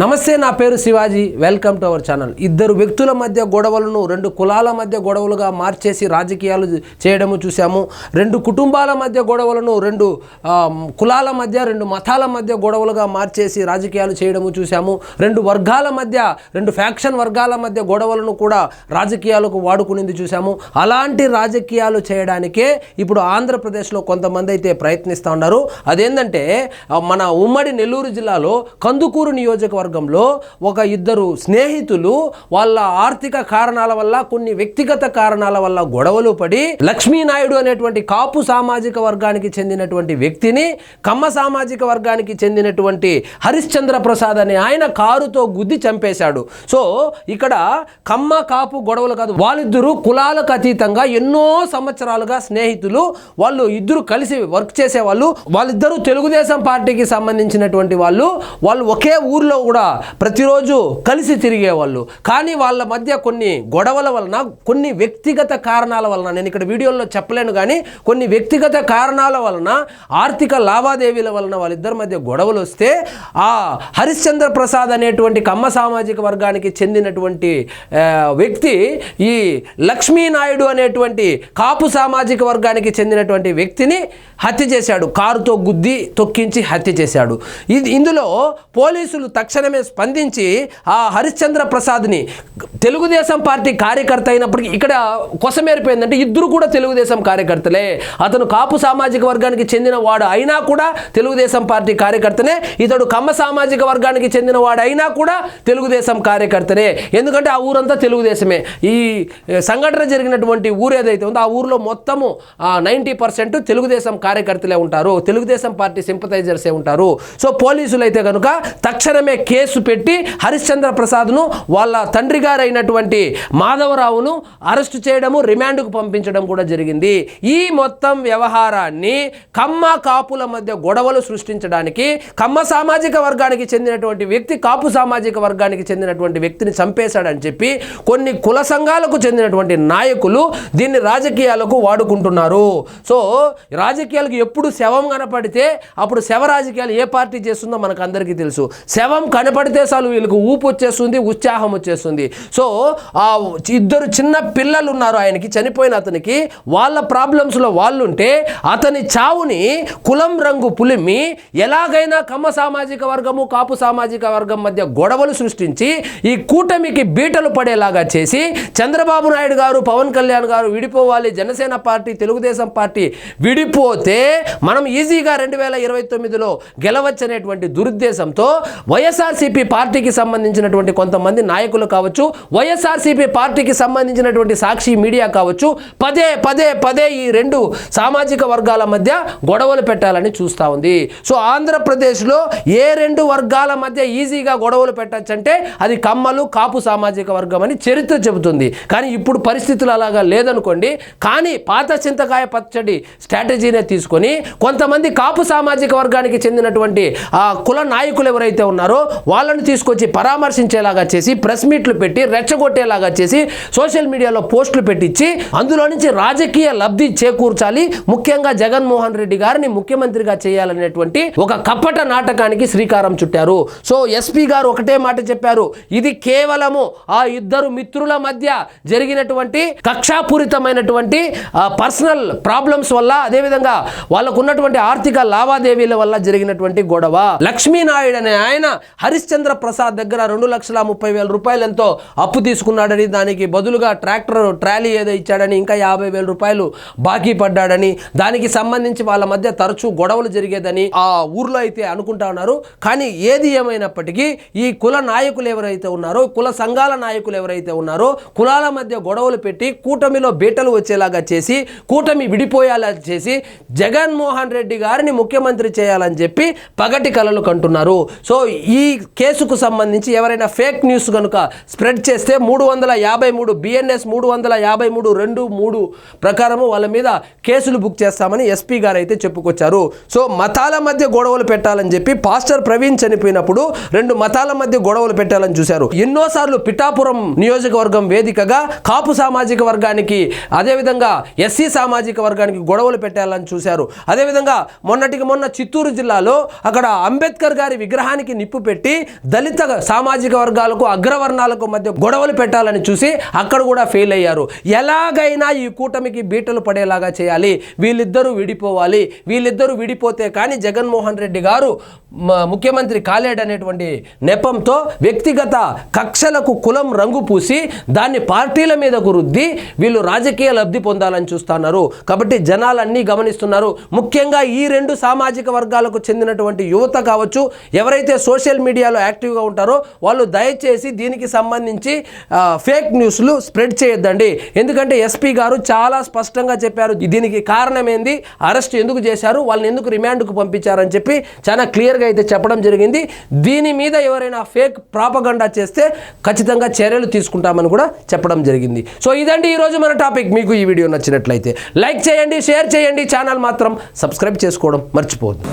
నమస్తే, నా పేరు Shivaji. Welcome to our channel. ఇద్దరు వ్యక్తుల మధ్య గొడవలను రెండు కులాల మధ్య గొడవలుగా మార్చేసి రాజకీయాలు చేయడము చూసాము. రెండు కుటుంబాల మధ్య గొడవలను రెండు కులాల మధ్య రెండు మతాల మధ్య గొడవలుగా మార్చేసి రాజకీయాలు చేయడము చూసాము. రెండు వర్గాల మధ్య రెండు ఫ్యాక్షన్ వర్గాల మధ్య గొడవలను కూడా రాజకీయాలకు వాడుకునేది చూసాము. అలాంటి రాజకీయాలు చేయడానికే ఇప్పుడు ఆంధ్రప్రదేశ్లో కొంతమంది అయితే ప్రయత్నిస్తూ ఉన్నారు. అదేంటంటే మన ఉమ్మడి నెల్లూరు జిల్లాలో కందుకూరు నియోజకవర్గంలో ఒక ఇద్దరు స్నేహితులు వాళ్ళ ఆర్థిక కారణాల వల్ల కొన్ని వ్యక్తిగత కారణాల వల్ల గొడవలు పడి లక్ష్మీనాయుడు అనేటువంటి కాపు సామాజిక వర్గానికి చెందినటువంటి వ్యక్తిని కమ్మ సామాజిక వర్గానికి చెందినటువంటి హరిశ్చంద్ర ప్రసాద్ అనే ఆయన కారుతో గుద్ది చంపేశాడు. సో ఇక్కడ కమ్మ కాపు గొడవలు కాదు, వాళ్ళిద్దరూ కులాలకు అతీతంగా ఎన్నో సంవత్సరాలుగా స్నేహితులు. వాళ్ళు ఇద్దరు కలిసి వర్క్ చేసేవాళ్ళు. వాళ్ళిద్దరూ తెలుగుదేశం పార్టీకి సంబంధించినటువంటి వాళ్ళు ఒకే ఊర్లో కూడా ప్రతిరోజు కలిసి తిరిగేవాళ్ళు. కానీ వాళ్ళ మధ్య కొన్ని గొడవల వలన, కొన్ని వ్యక్తిగత కారణాల వలన, నేను ఇక్కడ వీడియోలో చెప్పలేను కానీ కొన్ని వ్యక్తిగత కారణాల వలన, ఆర్థిక లావాదేవీల వలన వాళ్ళిద్దరి మధ్య గొడవలు వస్తే ఆ హరిశ్చంద్ర ప్రసాద్ అనేటువంటి కమ్మ సామాజిక వర్గానికి చెందినటువంటి వ్యక్తి ఈ లక్ష్మీనాయుడు అనేటువంటి కాపు సామాజిక వర్గానికి చెందినటువంటి వ్యక్తిని హత్య చేశాడు. కారుతో గుద్ది తొక్కించి హత్య చేశాడు. ఇందులో పోలీసులు తక్షణమే స్పందించి ఆ హరిశ్చంద్ర ప్రసాద్ని, తెలుగుదేశం పార్టీ కార్యకర్త అయినప్పటికీ ఇక్కడ కొసమేరిపోయిందంటే ఇద్దరు కూడా తెలుగుదేశం కార్యకర్తలే. అతను కాపు సామాజిక వర్గానికి చెందిన వాడు అయినా కూడా తెలుగుదేశం పార్టీ కార్యకర్తనే, ఇతడు కమ్మ సామాజిక వర్గానికి చెందిన వాడు అయినా కూడా తెలుగుదేశం కార్యకర్తనే. ఎందుకంటే ఆ ఊరంతా తెలుగుదేశమే. ఈ సంఘటన జరిగినటువంటి ఊరు ఏదైతే ఉందో ఆ ఊరిలో మొత్తము 90% తెలుగుదేశం కార్యకర్తలే ఉంటారు, తెలుగుదేశం పార్టీ సింపథైజర్సే ఉంటారు. సో పోలీసులు అయితే కనుక తక్షణమే కేసు పెట్టి హరిశ్చంద్ర ప్రసాద్ను వాళ్ళ తండ్రి గారు అయినటువంటి మాధవరావును అరెస్టు చేయడము, రిమాండ్కు పంపించడం కూడా జరిగింది. ఈ మొత్తం వ్యవహారాన్ని కమ్మ కాపుల మధ్య గొడవలు సృష్టించడానికి, కమ్మ సామాజిక వర్గానికి చెందినటువంటి వ్యక్తి కాపు సామాజిక వర్గానికి చెందినటువంటి వ్యక్తిని చంపేశాడని చెప్పి కొన్ని కుల సంఘాలకు చెందినటువంటి నాయకులు దీన్ని రాజకీయాలకు వాడుకుంటున్నారు. సో రాజకీయాలకు ఎప్పుడు శవం కనపడితే అప్పుడు శవ రాజకీయాలు ఏ పార్టీ చేస్తుందో మనకు అందరికీ తెలుసు. శవం కనపడితే చాలు వీళ్ళకు ఊపు వచ్చేస్తుంది, ఉత్సాహం వచ్చేస్తుంది. సో ఆ ఇద్దరు చిన్న పిల్లలు ఉన్నారు ఆయనకి, చనిపోయిన అతనికి. వాళ్ళ ప్రాబ్లమ్స్లో వాళ్ళుంటే అతని చావుని కులం రంగు పులిమి ఎలాగైనా కమ్మ సామాజిక వర్గము కాపు సామాజిక వర్గం మధ్య గొడవలు సృష్టించి ఈ కూటమికి బీటలు పడేలాగా చేసి చంద్రబాబు నాయుడు గారు, పవన్ కళ్యాణ్ గారు విడిపోవాలి, జనసేన పార్టీ తెలుగుదేశం పార్టీ విడిపోతే మనం ఈజీగా 2029లో గెలవచ్చనేటువంటి దురుద్దేశంతో వైఎస్ఆర్సీపీ పార్టీకి సంబంధించినటువంటి కొంతమంది నాయకులు కావచ్చు, వైఎస్ఆర్సీపీ పార్టీకి సంబంధించినటువంటి సాక్షి మీడియా కావచ్చు, పదే ఈ రెండు సామాజిక వర్గాల మధ్య గొడవలు పెట్టాలని చూస్తూ ఉంది. సో ఆంధ్రప్రదేశ్లో ఏ రెండు వర్గాల మధ్య ఈజీగా గొడవలు పెట్టచ్చంటే అది కమ్మలు కాపు సామాజిక వర్గం అని చరిత్ర చెబుతుంది. కానీ ఇప్పుడు పరిస్థితులు అలాగా లేదనుకోండి. కానీ పాత చింతకాయ పచ్చడి స్ట్రాటజీనే తీసుకొని కొంతమంది కాపు సామాజిక వర్గానికి చెందినటువంటి ఆ కుల నాయకులు ఎవరైతే ఉన్నారో వాళ్ళని తీసుకొచ్చి పరామర్శించేలాగా చేసి, ప్రెస్ మీట్లు పెట్టి రెచ్చగొట్టేలాగా చేసి, సోషల్ మీడియాలో పోస్టులు పెట్టించి అందులో నుంచి రాజకీయ లబ్ధి చేకూర్చాలి, ముఖ్యంగా జగన్మోహన్ రెడ్డి గారిని ముఖ్యమంత్రిగా చేయాలనేటువంటి ఒక కపట నాటకానికి శ్రీకారం చుట్టారు. సో ఎస్పీ గారు ఒకటే మాట చెప్పారు, ఇది కేవలము ఆ ఇద్దరు మిత్రుల మధ్య జరిగినటువంటి కక్షాపూరితమైనటువంటి పర్సనల్ ప్రాబ్లమ్స్ వల్ల, అదేవిధంగా వాళ్ళకు ఉన్నటువంటి ఆర్థిక లావాదేవీల వల్ల జరిగినటువంటి గొడవ. లక్ష్మీనాయుడు అనే ఆయన హరిశ్చంద్ర ప్రసాద్ దగ్గర 2,30,000 రూపాయలు ఎంతో అప్పు తీసుకున్నాడని, దానికి బదులుగా ట్రాలీ ఏదో ఇచ్చాడని, ఇంకా 50,000 రూపాయలు బాకీ పడ్డాడని, దానికి సంబంధించి వాళ్ళ మధ్య తరచూ గొడవలు జరిగేదని ఆ ఊర్లో అయితే అనుకుంటా ఉన్నారు. కానీ ఏది ఏమైనప్పటికీ ఈ కుల నాయకులు ఎవరైతే ఉన్నారో, కుల సంఘాల నాయకులు ఎవరైతే ఉన్నారో కులాల మధ్య గొడవలు పెట్టి కూటమిలో బీటలు వచ్చేలాగా చేసి, కూటమి విడిపోయేలా చేసి జగన్మోహన్ రెడ్డి గారిని ముఖ్యమంత్రి చేయాలని చెప్పి పగటి కలలు కంటున్నారు. సో ఈ కేసుకు సంబంధించి ఎవరైనా ఫేక్ న్యూస్ కనుక స్ప్రెడ్ చేస్తే 353 BNS 353(2)(3) ప్రకారము వాళ్ళ మీద కేసులు బుక్ చేస్తామని ఎస్పీ గారు అయితే చెప్పుకొచ్చారు. సో మతాల మధ్య గొడవలు పెట్టాలని చెప్పి పాస్టర్ ప్రవీణ్ చనిపోయినప్పుడు రెండు మతాల మధ్య గొడవలు పెట్టాలని చూశారు. ఎన్నోసార్లు పిఠాపురం నియోజకవర్గం వేదికగా కాపు సామాజిక వర్గానికి, అదేవిధంగా ఎస్సీ సామాజిక వర్గానికి గొడవలు పెట్టాలని చూశారు. అదేవిధంగా మొన్న చిత్తూరు జిల్లాలో అక్కడ అంబేద్కర్ గారి విగ్రహానికి నిప్పు పెట్టి పెట్టి దళిత సామాజిక వర్గాలకు అగ్రవర్ణాలకు మధ్య గొడవలు పెట్టాలని చూసి అక్కడ కూడా ఫెయిల్ అయ్యారు. ఎలాగైనా ఈ కూటమికి బీటలు పడేలాగా చేయాలి, వీళ్ళిద్దరూ విడిపోవాలి, వీళ్ళిద్దరూ విడిపోతే కానీ జగన్మోహన్ రెడ్డి గారు ముఖ్యమంత్రి కాలేడనేటువంటి నెపంతో వ్యక్తిగత కక్షలకు కులం రంగు పూసి దాన్ని పార్టీల మీదకు రుద్ది వీళ్ళు రాజకీయ లబ్ధి పొందాలని చూస్తున్నారు. కాబట్టి జనాలన్నీ గమనిస్తున్నారు. ముఖ్యంగా ఈ రెండు సామాజిక వర్గాలకు చెందినటువంటి యువత కావచ్చు, ఎవరైతే సోషల్ మీడియాలో యాక్టివ్గా ఉంటారో వాళ్ళు దయచేసి దీనికి సంబంధించి ఫేక్ న్యూస్లు స్ప్రెడ్ చేయొద్దండి. ఎందుకంటే ఎస్పీ గారు చాలా స్పష్టంగా చెప్పారు దీనికి కారణం ఏంది, అరెస్ట్ ఎందుకు చేశారు, వాళ్ళని ఎందుకు రిమాండ్కు పంపించారని చెప్పి చాలా క్లియర్గా అయితే చెప్పడం జరిగింది. దీని మీద ఎవరైనా ఫేక్ ప్రాపగండా చేస్తే ఖచ్చితంగా చర్యలు తీసుకుంటామని కూడా చెప్పడం జరిగింది. సో ఇదండి ఈరోజు మన టాపిక్. మీకు ఈ వీడియో నచ్చినట్లయితే లైక్ చేయండి, షేర్ చేయండి, ఛానల్ మాత్రం సబ్స్క్రైబ్ చేసుకోవడం మర్చిపోవద్దు.